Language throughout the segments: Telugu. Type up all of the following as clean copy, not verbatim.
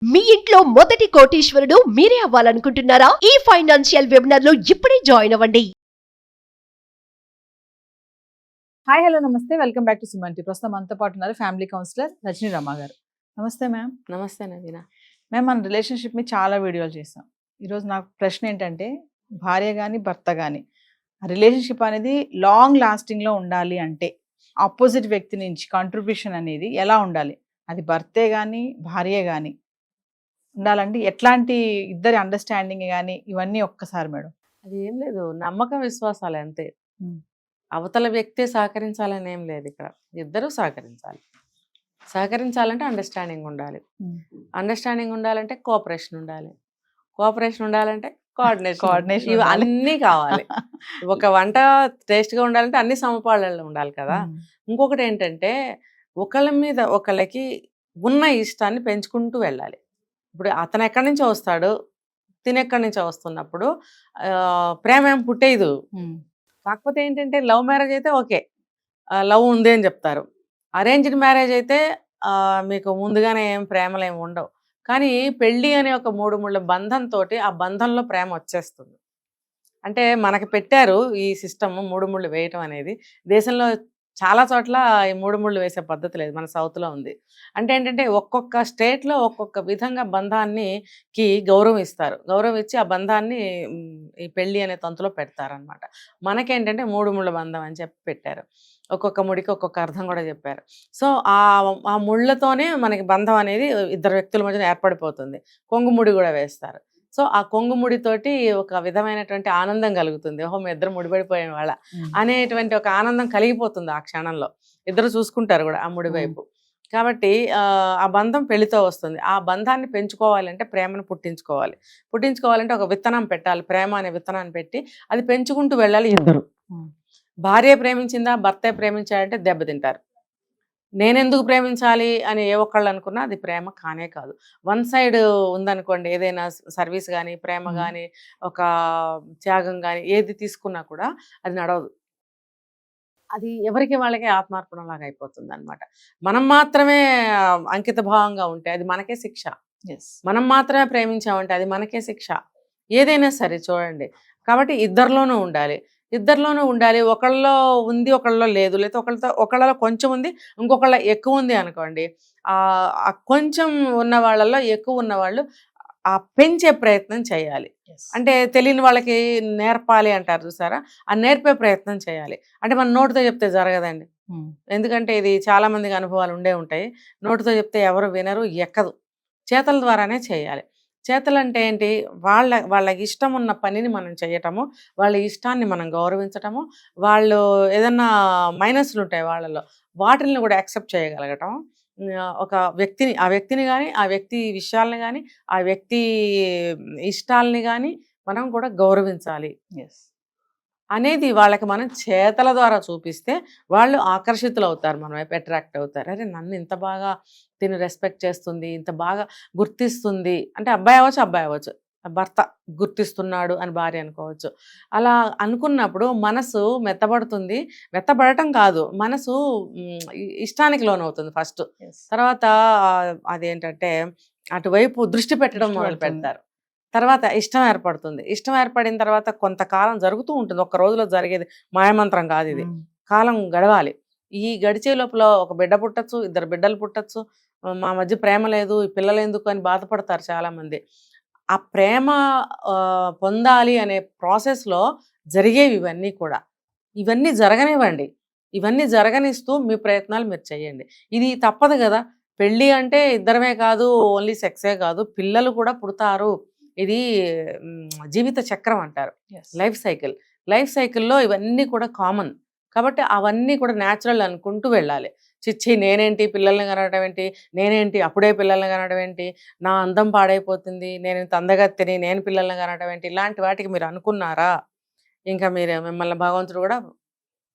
మీ ఇంట్లో మొదటి కోటీశ్వరుడు మీరే అవ్వాలనుకుంటున్నారా? ఈ ఫైనాన్షియల్ వెబినార్ లో ఇప్పుడే జాయిన్ అవ్వండి. హాయ్ హలో నమస్తే వెల్కమ్ బ్యాక్ టు సుమన్. ప్రస్తుతం మనతో పాటు ఉన్నారు ఫ్యామిలీ కౌన్సిలర్ రజనీ రమ గారు. నమస్తే మ్యామ్. నమస్తే నవీన. మేము మన రిలేషన్షిప్ మీద చాలా వీడియోలు చేస్తాం. ఈరోజు నాకు ప్రశ్న ఏంటంటే, భార్య కానీ భర్త కానీ రిలేషన్షిప్ అనేది లాంగ్ లాస్టింగ్లో ఉండాలి అంటే ఆపోజిట్ వ్యక్తి నుంచి కాంట్రిబ్యూషన్ అనేది ఎలా ఉండాలి? అది భర్తే కానీ భార్యే కానీ ఉండాలంటే ఎట్లాంటి ఇద్దరి అండర్స్టాండింగ్ కానీ ఇవన్నీ ఒక్కసారి మేడం. అది ఏం లేదు, నమ్మక విశ్వాసాలు అంతే. ఉమ్. అవతల వ్యక్తే సహకరించాలని ఏం లేదు, ఇక్కడ ఇద్దరూ సహకరించాలి. సహకరించాలంటే అండర్స్టాండింగ్ ఉండాలి. అండర్స్టాండింగ్ ఉండాలంటే కోఆపరేషన్ ఉండాలి. కోఆపరేషన్ ఉండాలంటే కోఆర్డినేషన్ ఇవి అన్నీ కావాలి. ఒక వంట టేస్ట్గా ఉండాలంటే అన్ని సమపాళ్ళల్లో ఉండాలి కదా. ఇంకొకటి ఏంటంటే, ఒకళ్ళ మీద ఒకళ్ళకి ఉన్న ఇష్టాన్ని పెంచుకుంటూ వెళ్ళాలి. ఇప్పుడు అతను ఎక్కడి నుంచో వస్తాడు, తినెక్కడి నుంచో వస్తున్నప్పుడు ప్రేమ ఏం పుట్టేదు. కాకపోతే ఏంటంటే, లవ్ మ్యారేజ్ అయితే ఓకే, లవ్ ఉంది అని చెప్తారు. అరేంజ్డ్ మ్యారేజ్ అయితే మీకు ముందుగానే ఏం ప్రేమలు ఏమి ఉండవు. కానీ పెళ్ళి అనే ఒక మూడు ముళ్ళ బంధంతో ఆ బంధంలో ప్రేమ వచ్చేస్తుంది. అంటే మనకి పెట్టారు ఈ సిస్టమ్, మూడు ముళ్ళు వేయటం అనేది. దేశంలో చాలా చోట్ల ఈ మూడు ముళ్ళు వేసే పద్ధతి లేదు, మన సౌత్లో ఉంది. అంటే ఏంటంటే, ఒక్కొక్క స్టేట్లో ఒక్కొక్క విధంగా బంధానికి గౌరవం ఇస్తారు. గౌరవం ఇచ్చి ఆ బంధాన్ని ఈ పెళ్ళి అనే తంతులో పెడతారనమాట. మనకేంటంటే మూడు ముళ్ళ బంధం అని చెప్పి పెట్టారు. ఒక్కొక్క ముడికి ఒక్కొక్క అర్థం కూడా చెప్పారు. సో ఆ ముళ్ళతోనే మనకి బంధం అనేది ఇద్దరు వ్యక్తుల మధ్యన ఏర్పడిపోతుంది. కొంగు ముడి కూడా వేస్తారు. సో ఆ కొంగు ముడితోటి ఒక విధమైనటువంటి ఆనందం కలుగుతుంది. ఓహో, మీ ఇద్దరు ముడిపడిపోయిన వాళ్ళ అనేటువంటి ఒక ఆనందం కలిగిపోతుంది ఆ క్షణంలో. ఇద్దరు చూసుకుంటారు కూడా ఆ ముడి వైపు. కాబట్టి ఆ బంధం పెళ్లితో వస్తుంది. ఆ బంధాన్ని పెంచుకోవాలంటే ప్రేమను పుట్టించుకోవాలి. పుట్టించుకోవాలంటే ఒక విత్తనం పెట్టాలి. ప్రేమ అనే విత్తనాన్ని పెట్టి అది పెంచుకుంటూ వెళ్ళాలి ఇద్దరు. భార్య ప్రేమించిందా, భర్తే ప్రేమించాడంటే దెబ్బతింటారు. నేనెందుకు ప్రేమించాలి అని ఏ ఒక్కళ్ళు అనుకున్నా అది ప్రేమ కానే కాదు. వన్ సైడ్ ఉందనుకోండి, ఏదైనా సర్వీస్ కానీ, ప్రేమ కానీ, ఒక త్యాగం కానీ ఏది తీసుకున్నా కూడా అది నడవదు. అది ఎవరికి వాళ్ళకే ఆత్మార్పణం లాగా అయిపోతుంది అనమాట. మనం మాత్రమే అంకిత భావంగా ఉంటే అది మనకే శిక్ష. మనం మాత్రమే ప్రేమించామంటే అది మనకే శిక్ష. ఏదైనా సరే చూడండి. కాబట్టి ఇద్దరిలోనూ ఉండాలి. ఒకళ్ళలో ఉంది, ఒకళ్ళలో లేదు. లేకపోతే ఒకళ్ళలో కొంచెం ఉంది, ఇంకొకళ్ళ ఎక్కువ ఉంది అనుకోండి. ఆ కొంచెం ఉన్న వాళ్ళల్లో ఎక్కువ ఉన్న వాళ్ళు పెంచే ప్రయత్నం చేయాలి. అంటే తెలియని వాళ్ళకి నేర్పాలి అంటారు చూసారా, ఆ నేర్పే ప్రయత్నం చేయాలి. అంటే మన నోటితో చెప్తే జరగదండి. ఎందుకంటే ఇది చాలా మందికి అనుభవాలు ఉండే ఉంటాయి. నోటితో చెప్తే ఎవరు వినరు, ఎక్కదు. చేతల ద్వారానే చేయాలి. చేతలు అంటే ఏంటి? వాళ్ళకి ఇష్టం ఉన్న పనిని మనం చేయటము, వాళ్ళ ఇష్టాన్ని మనం గౌరవించటము, వాళ్ళు ఏదన్నా మైనస్లు ఉంటాయి వాళ్ళలో, వాటిని కూడా యాక్సెప్ట్ చేయగలగటం. ఒక ఆ వ్యక్తిని కానీ, ఆ వ్యక్తి విషయాలని కానీ, ఆ వ్యక్తి ఇష్టాలని కానీ మనం కూడా గౌరవించాలి అనేది వాళ్ళకి మనం చేతల ద్వారా చూపిస్తే వాళ్ళు ఆకర్షితులు అవుతారు, మన వైపు అట్రాక్ట్ అవుతారు. అరే, నన్ను ఇంత బాగా తిని రెస్పెక్ట్ చేస్తుంది, ఇంత బాగా గుర్తిస్తుంది. అంటే అబ్బాయి అవ్వచ్చు, భర్త గుర్తిస్తున్నాడు అని భార్య అనుకోవచ్చు. అలా అనుకున్నప్పుడు మనసు మెత్తబడుతుంది. మెత్తబడటం కాదు, మనసు ఇష్టానికి లోనవుతుంది ఫస్ట్. తర్వాత అదేంటంటే అటువైపు దృష్టి పెట్టడం మొదలు పెడతారు. తర్వాత ఇష్టం ఏర్పడుతుంది. ఇష్టం ఏర్పడిన తర్వాత కొంతకాలం జరుగుతూ ఉంటుంది. ఒక్క రోజులో జరిగేది మాయమంత్రం కాదు ఇది. కాలం గడవాలి. ఈ గడిచే లోపల ఒక బిడ్డ పుట్టచ్చు, ఇద్దరు బిడ్డలు పుట్టచ్చు. మా మధ్య ప్రేమ లేదు, ఈ పిల్లలు ఎందుకు అని బాధపడతారు చాలామంది. ఆ ప్రేమ పొందాలి అనే ప్రాసెస్లో జరిగేవి ఇవన్నీ కూడా. ఇవన్నీ జరగనివ్వండి. ఇవన్నీ జరగనిస్తూ మీ ప్రయత్నాలు మీరు చేయండి. ఇది తప్పదు కదా. పెళ్ళి అంటే ఇద్దరమే కాదు, ఓన్లీ సెక్సే కాదు, పిల్లలు కూడా పుడతారు. ఇది జీవిత చక్రం అంటారు, లైఫ్ సైకిల్లో ఇవన్నీ కూడా కామన్. కాబట్టి అవన్నీ కూడా న్యాచురల్ అనుకుంటూ వెళ్ళాలి. చిచ్చి నేనేంటి పిల్లల్ని కనడం ఏంటి, నేనేంటి అప్పుడే పిల్లల్ని కనడం ఏంటి, నా అందం పాడైపోతుంది, నేను ఇంత అందగత్తెని, నేను పిల్లల్ని కనడం ఏంటి, ఇలాంటి వాటికి మీరు అనుకున్నారా ఇంకా మిమ్మల్ని భగవంతుడు కూడా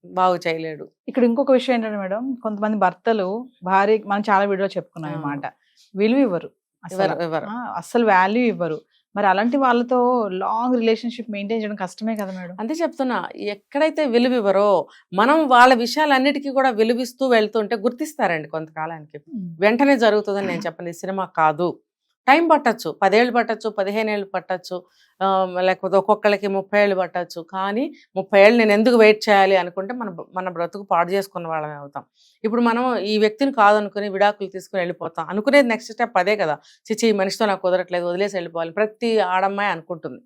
బాగు చేయలేడు. ఇక్కడ ఇంకొక విషయం ఏంటంటే మేడం, కొంతమంది భర్తలు భార్య, మనం చాలా వీడియో చెప్పుకున్నాం అన్నమాట, విలువ ఇవ్వరు, అసలు వాల్యూ ఇవ్వరు. మరి అలాంటి వాళ్ళతో లాంగ్ రిలేషన్షిప్ మెయింటైన్ చేయడం కష్టమే కదా మేడం. అంతే చెప్తున్నా, ఎక్కడైతే విలువివ్వరో మనం వాళ్ళ విషయాలన్నిటికీ కూడా విలువిస్తూ వెళ్తుంటే గుర్తిస్తారండి కొంతకాలానికి. వెంటనే జరుగుతుందని నేను చెప్పను, సినిమా కాదు. టైం పట్టచ్చు, 10 ఏళ్ళు పట్టచ్చు, 15 ఏళ్ళు పట్టచ్చు, లేకపోతే ఒక్కొక్కరికి 30 ఏళ్ళు పట్టచ్చు. కానీ 30 ఏళ్ళు నేను ఎందుకు వెయిట్ చేయాలి అనుకుంటే మన బ్రతుకు పాడు చేసుకున్న వాళ్ళమే అవుతాం. ఇప్పుడు మనం ఈ వ్యక్తిని కాదనుకుని విడాకులు తీసుకుని వెళ్ళిపోతాం అనుకునేది నెక్స్ట్ స్టెప్ అదే కదా. చిచి ఈ మనిషితో నాకు కుదరట్లేదు, వదిలేసి వెళ్ళిపోవాలి ప్రతి ఆడమ్మాయి అనుకుంటుంది.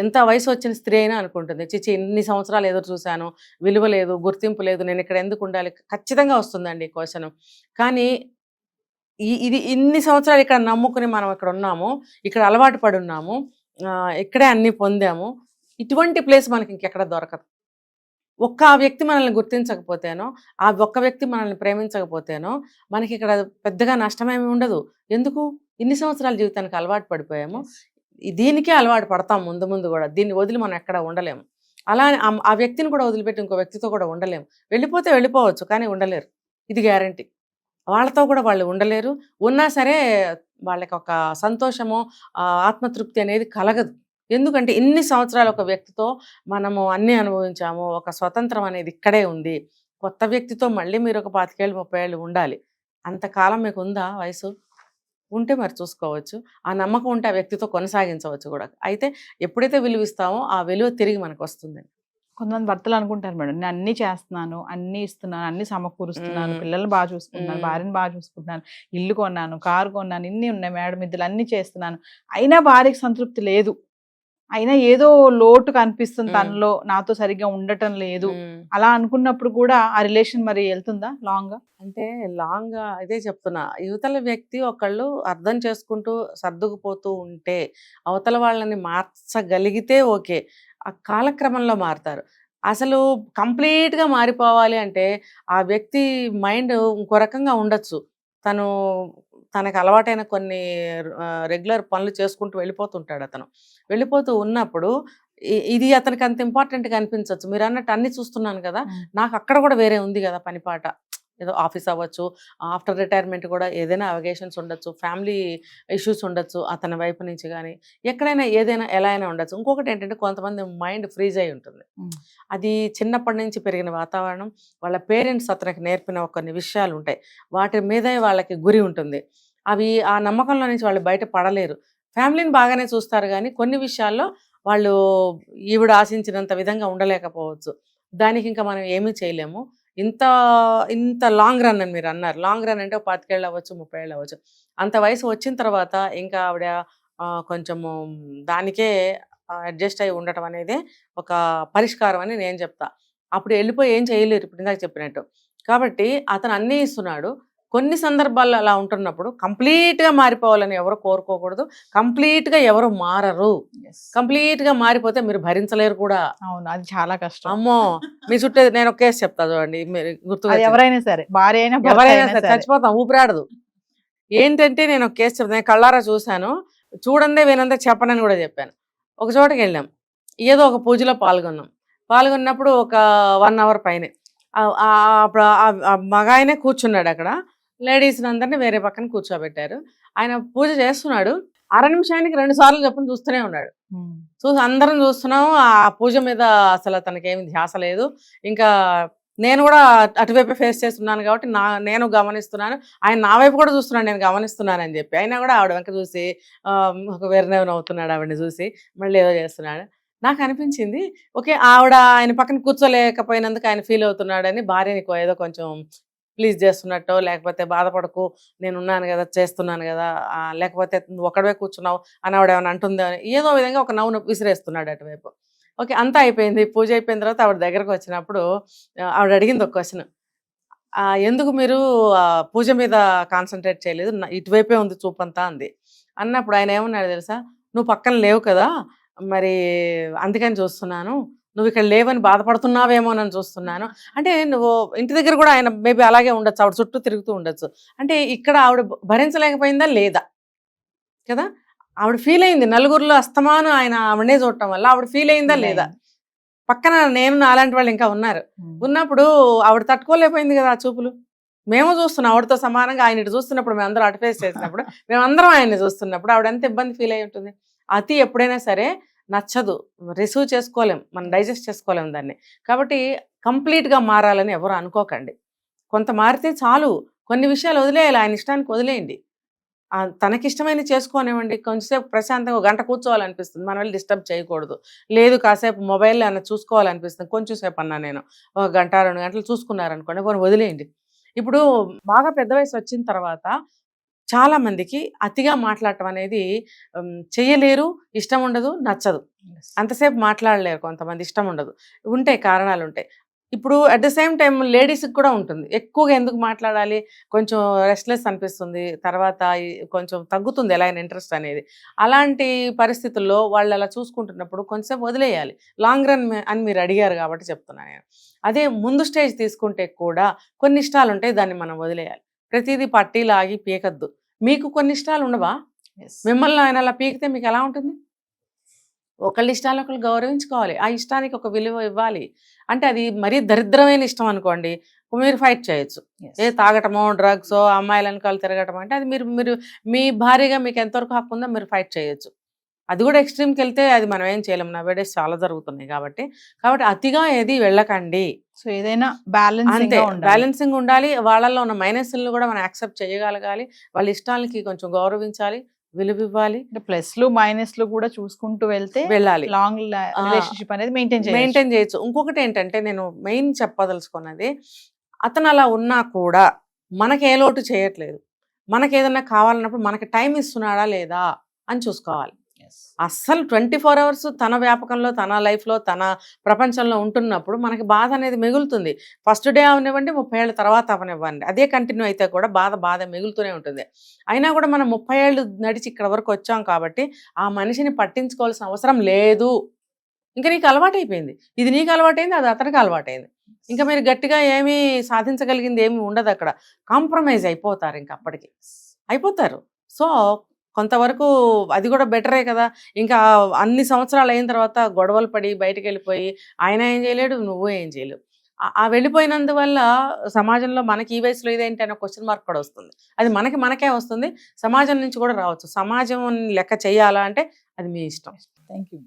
ఎంత వయసు వచ్చిన స్త్రీ అయినా అనుకుంటుంది, చిచి ఇన్ని సంవత్సరాలు ఎదురు చూశాను, విలువ లేదు, గుర్తింపు లేదు, నేను ఇక్కడ ఎందుకు ఉండాలి. ఖచ్చితంగా వస్తుందండి ఈ క్వశ్చన్. కానీ ఇది ఇన్ని సంవత్సరాలు ఇక్కడ నమ్ముకుని మనం ఇక్కడ ఉన్నాము, ఇక్కడ అలవాటు పడి ఉన్నాము, ఇక్కడే అన్ని పొందాము. ఇటువంటి ప్లేస్ మనకి ఇంకెక్కడ దొరకదు. ఆ వ్యక్తి మనల్ని గుర్తించకపోతేనో, ఆ ఒక్క వ్యక్తి మనల్ని ప్రేమించకపోతేనో మనకి ఇక్కడ పెద్దగా నష్టమేమి ఉండదు. ఎందుకు? ఇన్ని సంవత్సరాల జీవితానికి అలవాటు పడిపోయాము. దీనికే అలవాటు పడతాం ముందు ముందు కూడా. దీన్ని వదిలి మనం ఎక్కడ ఉండలేము. అలా ఆ వ్యక్తిని కూడా వదిలిపెట్టి ఇంకో వ్యక్తితో కూడా ఉండలేము. వెళ్ళిపోతే వెళ్ళిపోవచ్చు, కానీ ఉండలేరు. ఇది గ్యారంటీ. వాళ్ళతో కూడా వాళ్ళు ఉండలేరు. ఉన్నా సరే వాళ్ళకి ఒక సంతోషమో ఆత్మతృప్తి అనేది కలగదు. ఎందుకంటే ఇన్ని సంవత్సరాలు ఒక వ్యక్తితో మనము అన్నీ అనుభవించాము, ఒక స్వతంత్రం అనేది ఇక్కడే ఉంది. కొత్త వ్యక్తితో మళ్ళీ మీరు ఒక 25 ఏళ్ళు 30 ఏళ్ళు ఉండాలి. అంతకాలం మీకు ఉందా వయసు? ఉంటే మరి చూసుకోవచ్చు. ఆ నమ్మకం ఉంటే ఆ వ్యక్తితో కొనసాగించవచ్చు కూడా. అయితే ఎప్పుడైతే విలువిస్తామో ఆ విలువ తిరిగి మనకు వస్తుంది. కొంతమంది భర్తలు అనుకుంటారు మేడం, నేను అన్ని చేస్తున్నాను, అన్ని ఇస్తున్నాను, అన్ని సమకూరుస్తున్నాను, పిల్లల్ని బాగా చూసుకుంటున్నాను, భార్యను బాగా చూసుకుంటున్నాను, ఇల్లు కొన్నాను, కారు కొన్నాను, ఇన్ని ఉన్నాయి, మేడం ఇద్దరు అన్ని చేస్తున్నాను, అయినా భార్యకి సంతృప్తి లేదు, అయినా ఏదో లోటు కనిపిస్తుంది తనలో, నాతో సరిగ్గా ఉండటం లేదు, అలా అనుకున్నప్పుడు కూడా ఆ రిలేషన్ మరి వెళ్తుందా లాంగ్ గా? అంటే లాంగ్ గా ఇదే చెప్తున్నా, యువతల వ్యక్తి ఒకళ్ళు అర్థం చేసుకుంటూ సర్దుకుపోతూ ఉంటే, అవతల వాళ్ళని మార్చగలిగితే ఓకే, ఆ కాలక్రమంలో మారుతారు. అసలు కంప్లీట్గా మారిపోవాలి అంటే ఆ వ్యక్తి మైండ్ ఇంకో రకంగా ఉండొచ్చు. తనకు అలవాటైన కొన్ని రెగ్యులర్ పనులు చేసుకుంటూ వెళ్ళిపోతుంటాడు. అతను వెళ్ళిపోతూ ఉన్నప్పుడు ఇది అతనికి అంత ఇంపార్టెంట్గా అనిపించవచ్చు. మీరు అన్నట్టు అన్ని చూస్తున్నాను కదా, నాకు అక్కడ కూడా వేరే ఉంది కదా పనిపాట, ఏదో ఆఫీస్ అవ్వచ్చు, ఆఫ్టర్ రిటైర్మెంట్ కూడా ఏదైనా అవగేషన్స్ ఉండొచ్చు, ఫ్యామిలీ ఇష్యూస్ ఉండొచ్చు అతని వైపు నుంచి, కానీ ఎక్కడైనా ఏదైనా ఎలా అయినా ఉండొచ్చు. ఇంకొకటి ఏంటంటే కొంతమంది మైండ్ ఫ్రీజ్ అయి ఉంటుంది. అది చిన్నప్పటి నుంచి పెరిగిన వాతావరణం, వాళ్ళ పేరెంట్స్ అతనికి నేర్పిన కొన్ని విషయాలు ఉంటాయి, వాటి మీదే వాళ్ళకి గురి ఉంటుంది. అవి ఆ నమ్మకంలో నుంచి వాళ్ళు బయట పడలేరు. ఫ్యామిలీని బాగానే చూస్తారు, కానీ కొన్ని విషయాల్లో వాళ్ళు ఈవిడ ఆశించినంత విధంగా ఉండలేకపోవచ్చు. దానికి ఇంకా మనం ఏమీ చేయలేము. ఇంత లాంగ్ రన్ అని మీరు అన్నారు. లాంగ్ రన్ అంటే 25 ఏళ్ళు అవ్వచ్చు, 30 ఏళ్ళు అవ్వచ్చు. అంత వయసు వచ్చిన తర్వాత ఇంకా ఆవిడ కొంచెము దానికే అడ్జస్ట్ అయి ఉండటం అనేది ఒక పరిష్కారం అని నేను చెప్తా. అప్పుడు వెళ్ళిపోయి ఏం చేయలేరు, ఇప్పుడు ఇందాక చెప్పినట్టు. కాబట్టి అతను అన్నీ ఇస్తున్నాడు. కొన్ని సందర్భాల్లో అలా ఉంటున్నప్పుడు కంప్లీట్గా మారిపోవాలని ఎవరు కోరుకోకూడదు. కంప్లీట్గా ఎవరు మారరు. కంప్లీట్గా మారిపోతే మీరు భరించలేరు కూడా. అవును, అది చాలా కష్టం. అమ్మో, మీ చుట్టూ నేను ఒక కేసు చెప్తా చూడండి, మీరు గుర్తుగా, ఎవరైనా సరే, భార్య అయినా ఎవరైనా సరే చచ్చిపోతాం, ఊపిరాడదు. ఏంటంటే నేను ఒక కేసు చెప్తాను, నేను కళ్ళారా చూశాను, చూడందే వినందే చెప్పనని కూడా చెప్పాను. ఒక చోటకి వెళ్ళాం, ఏదో ఒక పూజలో పాల్గొన్నప్పుడు ఒక 1 అవర్ పైనే మగ ఆయనే కూర్చున్నాడు అక్కడ, లేడీస్ని అందరినీ వేరే పక్కన కూర్చోబెట్టారు. ఆయన పూజ చేస్తున్నాడు, 1/2 నిమిషానికి 2 సార్లు చెప్పని చూస్తూనే ఉన్నాడు. అందరం చూస్తున్నాము, ఆ పూజ మీద అసలు తనకేమి ధ్యాస లేదు. ఇంకా నేను కూడా అటువైపు ఫేస్ చేస్తున్నాను కాబట్టి నేను గమనిస్తున్నాను, ఆయన నా వైపు కూడా చూస్తున్నాను, నేను గమనిస్తున్నాను అని చెప్పి. అయినా కూడా ఆవిడ వెనక చూసి ఒక వెర్రనవ్వు నవ్వుతున్నాడు, ఆవిడని చూసి మళ్ళీ ఏదో చేస్తున్నాడు. నాకు అనిపించింది, ఓకే ఆవిడ ఆయన పక్కన కూర్చోలేకపోయినందుకు ఆయన ఫీల్ అవుతున్నాడని భార్యని ఏదో కొంచెం ప్లీజ్ చేస్తున్నట్టు, లేకపోతే బాధపడకు నేను ఉన్నాను కదా, చేస్తున్నాను కదా, లేకపోతే నువ్వు ఒక్కడవే కూర్చున్నావు అని ఆవిడ ఏమైనా అంటుందో అని ఏదో విధంగా ఒక నవ్వు విసిరేస్తున్నాడు అటువైపు. ఓకే, అంతా అయిపోయింది. పూజ అయిపోయిన తర్వాత ఆవిడ దగ్గరకు వచ్చినప్పుడు ఆవిడ అడిగింది ఒక క్వశ్చన్, ఎందుకు మీరు పూజ మీద కాన్సన్ట్రేట్ చేయలేదు, ఇటువైపే ఉంది చూపంతా అంది. అన్నప్పుడు ఆయన ఏమన్నాడు తెలుసా, నువ్వు పక్కన లేవు కదా, మరి అందుకని చూస్తున్నాను, నువ్వు ఇక్కడ లేవని బాధపడుతున్నావేమోనని చూస్తున్నాను. అంటే నువ్వు ఇంటి దగ్గర కూడా ఆయన మేబీ అలాగే ఉండొచ్చు, ఆవిడ చుట్టూ తిరుగుతూ ఉండొచ్చు. అంటే ఇక్కడ ఆవిడ భరించలేకపోయిందా లేదా కదా, ఆవిడ ఫీల్ అయింది. నలుగురిలో అస్తమానం ఆయన ఆవిడనే చూడటం వల్ల ఆవిడ ఫీల్ అయిందా లేదా, పక్కన నేను అలాంటి వాళ్ళు ఇంకా ఉన్నారు. ఉన్నప్పుడు ఆవిడ తట్టుకోలేకపోయింది కదా ఆ చూపులు. మేము చూస్తున్నాం ఆవిడతో సమానంగా, ఆయన ఇటు చూస్తున్నప్పుడు మేమందరం అటు ఫేస్ చేసినప్పుడు, మేమందరం ఆయన్ని చూస్తున్నప్పుడు ఆవిడ ఎంత ఇబ్బంది ఫీల్ అయి ఉంటుంది. అతి ఎప్పుడైనా సరే నచ్చదు, రిసీవ్ చేసుకోలేం, మనం డైజెస్ట్ చేసుకోలేం దాన్ని. కాబట్టి కంప్లీట్గా మారాలని ఎవరు అనుకోకండి. కొంత మారితే చాలు, కొన్ని విషయాలు వదిలేయాలి, ఆయన ఇష్టానికి వదిలేయండి. తనకిష్టమైన చేసుకోనివ్వండి. కొంచెంసేపు ప్రశాంతంగా 1 గంట కూర్చోవాలనిపిస్తుంది. మనం వెళ్ళి డిస్టర్బ్ చేయకూడదు. లేదు కాసేపు మొబైల్‌లో ఏమన్నా చూసుకోవాలనిపిస్తుంది. కొంచెం సేపు అన్నా నేను 1 గంట, 2 గంటలు చూసుకున్నారనుకోండి, పోనీ వదిలేయండి. ఇప్పుడు బాగా పెద్ద వయసు వచ్చిన తర్వాత చాలా మందికి అతిగా మాట్లాడటం అనేది చెయ్యలేరు, ఇష్టం ఉండదు, నచ్చదు. అంతసేపు మాట్లాడలేరు కొంతమంది, ఇష్టం ఉండదు. ఉంటాయి, కారణాలుంటాయి. ఇప్పుడు అట్ ద సేమ్ టైమ్ లేడీస్‌కి కూడా ఉంటుంది. ఎక్కువగా ఎందుకు మాట్లాడాలి, కొంచెం రెస్ట్‌లెస్ అనిపిస్తుంది. తర్వాత కొంచెం తగ్గుతుంది ఎలా అయినా ఇంట్రెస్ట్ అనేది. అలాంటి పరిస్థితుల్లో వాళ్ళు అలా చూసుకుంటున్నప్పుడు కొంచెంసేపు వదిలేయాలి. లాంగ్ రన్ అని మీరు అడిగారు కాబట్టి చెప్తున్నాను నేను. అదే ముందు స్టేజ్ తీసుకుంటే కూడా కొన్ని ఇష్టాలుంటాయి, దాన్ని మనం వదిలేయాలి. ప్రతిదీ పట్టీలాగి పీకద్దు. మీకు కొన్ని ఇష్టాలు ఉండవా? మిమ్మల్ని ఆయన అలా పీకితే మీకు ఎలా ఉంటుంది? ఒకళ్ళ ఇష్టాలు ఒకళ్ళు గౌరవించుకోవాలి. ఆ ఇష్టానికి ఒక విలువ ఇవ్వాలి. అంటే అది మరీ దరిద్రమైన ఇష్టం అనుకోండి, మీరు ఫైట్ చేయొచ్చు. తాగటమో, డ్రగ్సో, అమ్మాయిల వెనకాల తిరగటం అంటే అది మీరు మీ భార్యగా మీకు ఎంతవరకు హక్కు ఉందో మీరు ఫైట్ చేయొచ్చు. అది కూడా ఎక్స్ట్రీమ్కి వెళ్తే అది మనం ఏం చేయలేము. నవేడేస్ చాలా జరుగుతున్నాయి కాబట్టి అతిగా ఏది వెళ్ళకండి. సో ఏదైనా బ్యాలెన్సింగ్ ఉండాలి. వాళ్ళల్లో ఉన్న మైనస్లను కూడా మనం యాక్సెప్ట్ చేయగలగాలి. వాళ్ళ ఇష్టాలకి కొంచెం గౌరవించాలి, విలువ ఇవ్వాలి. ప్లస్లు మైనస్లు కూడా చూసుకుంటూ వెళ్ళాలి. లాంగ్ రిలేషన్షిప్ అనేది మెయింటైన్ చేయొచ్చు. ఇంకొకటి ఏంటంటే నేను మెయిన్ చెప్పదలుచుకున్నది, అతను అలా ఉన్నా కూడా మనకి ఏ లోటు చేయట్లేదు. మనకి ఏదన్నా కావాలన్నప్పుడు మనకి టైం ఇస్తున్నాడా లేదా అని చూసుకోవాలి. అస్సలు 24 hours తన వ్యాపకంలో, తన లైఫ్లో, తన ప్రపంచంలో ఉంటున్నప్పుడు మనకి బాధ అనేది మిగులుతుంది. ఫస్ట్ డే అవనివ్వండి, 30 ఏళ్ళ తర్వాత అవనివ్వండి, అదే కంటిన్యూ అయితే కూడా బాధ మిగులుతూనే ఉంటుంది. అయినా కూడా మనం 30 ఏళ్ళు నడిచి ఇక్కడ వరకు వచ్చాం కాబట్టి ఆ మనిషిని పట్టించుకోవాల్సిన అవసరం లేదు. ఇంకా నీకు అలవాటైపోయింది. ఇది నీకు అలవాటైంది, అది అతనికి అలవాటైంది. ఇంకా మీరు గట్టిగా ఏమీ సాధించగలిగింది ఏమి ఉండదు అక్కడ. కాంప్రమైజ్ అయిపోతారు, ఇంకా అప్పటికి అయిపోతారు. సో కొంతవరకు అది కూడా బెటరే కదా. ఇంకా అన్ని సంవత్సరాలు అయిన తర్వాత గొడవలు పడి బయటకు వెళ్ళిపోయి ఆయన ఏం చేయలేడు, నువ్వు ఏం చేయలేవు. ఆ వెళ్ళిపోయినందువల్ల సమాజంలో మనకి ఈ వయసులో ఇదేంటి అనే క్వశ్చన్ మార్క్ కూడా వస్తుంది. అది మనకే వస్తుంది, సమాజం నుంచి కూడా రావచ్చు. సమాజం లెక్క చేయాలా అంటే అది మీ ఇష్టం. Thank you.